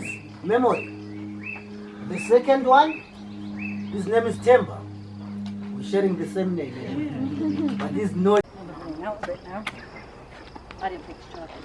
means memory. The second one, his name is Temba. We're sharing the same name, but he's not. Out a bit now. I didn't pick the charger.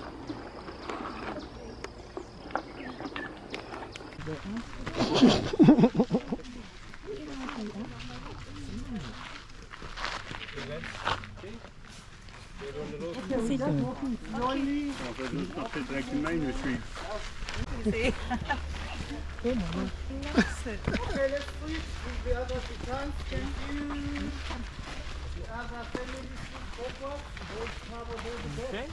Okay, let's switch with the other Africans. Thank you. The other family switch forward. Hold cover, hold the bed. Okay.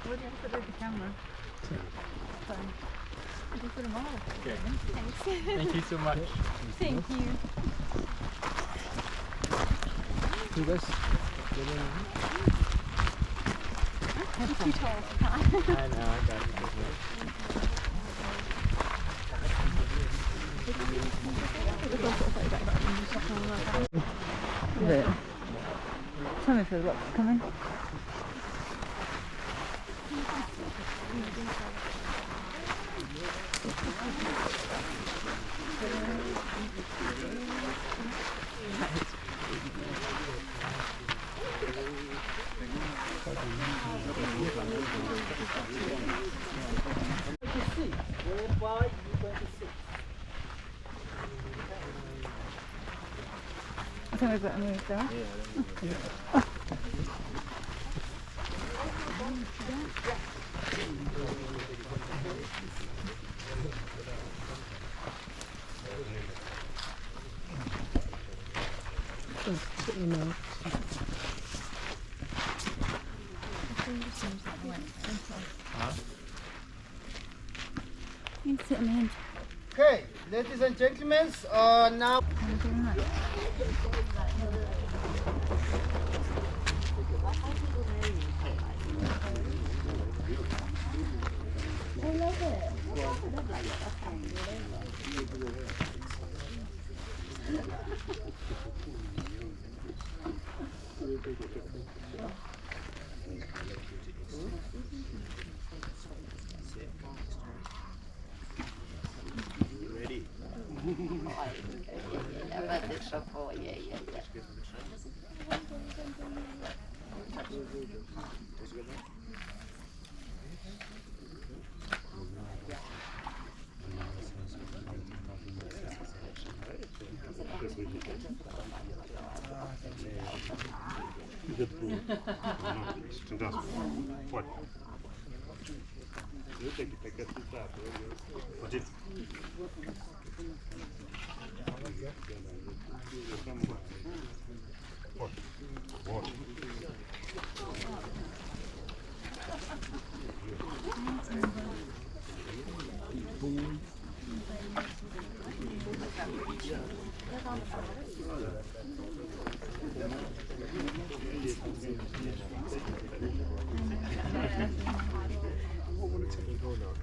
Where do you put the camera? You put them all. Okay. Thanks. Thank you so much. Thank you. You guys. You're too tall. I know, I got it. Tell me if there's lots coming. Whereby you're going to sit. I think we've got to move there. You sit him in. Okay, ladies and gentlemen, now.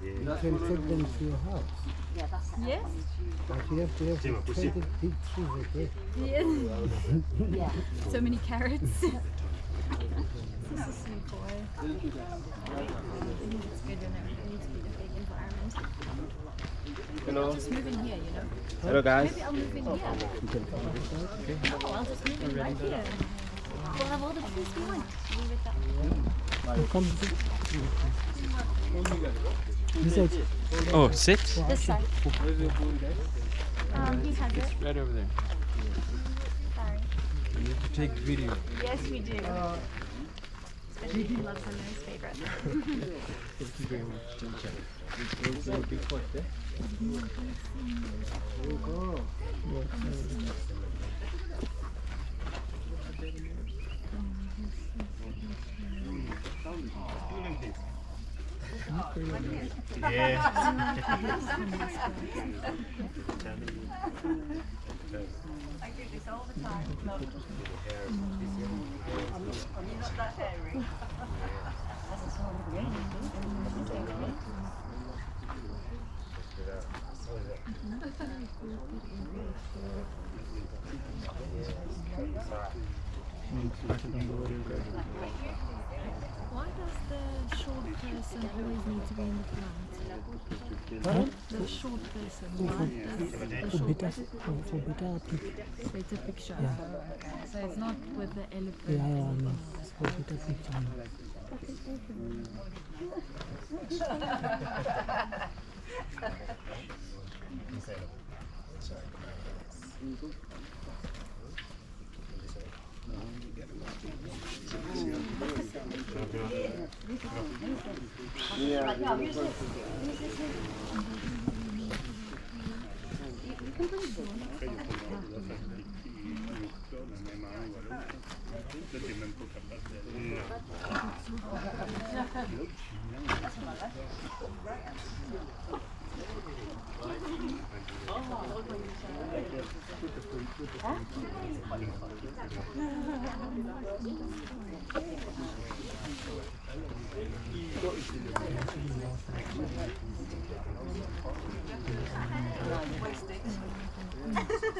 You can take them to your house. Yes? But you have to have 20 big trees like that. Yes. So many carrots. This is a sweet boy. I think it's good when there needs to be a big environment. Maybe I'll just move in here, you know? Hello guys. Maybe I'll move in here. No, I'll just move in right here. We'll have all the trees we want. Leave it that way. Oh, sit? This side. He has it. Right over there. Sorry. You need to take video. Yes, we do. Especially if he loves him, his favorite. Thank you very much. I do this all the time. You're not that hairy. Why does the short person always need to be in the front? The short person, why does the short person? For better picture. Better picture. Yeah. Okay. So it's not with the elephant. Yeah, no. For better picture.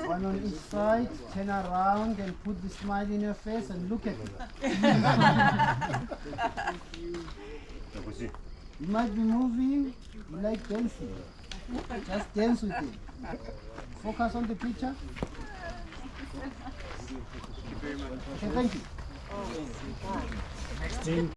One on each side, turn around and put the smile in your face and look at me. You might be moving, you like dancing. Just dance with it. Focus on the picture. Okay, thank you.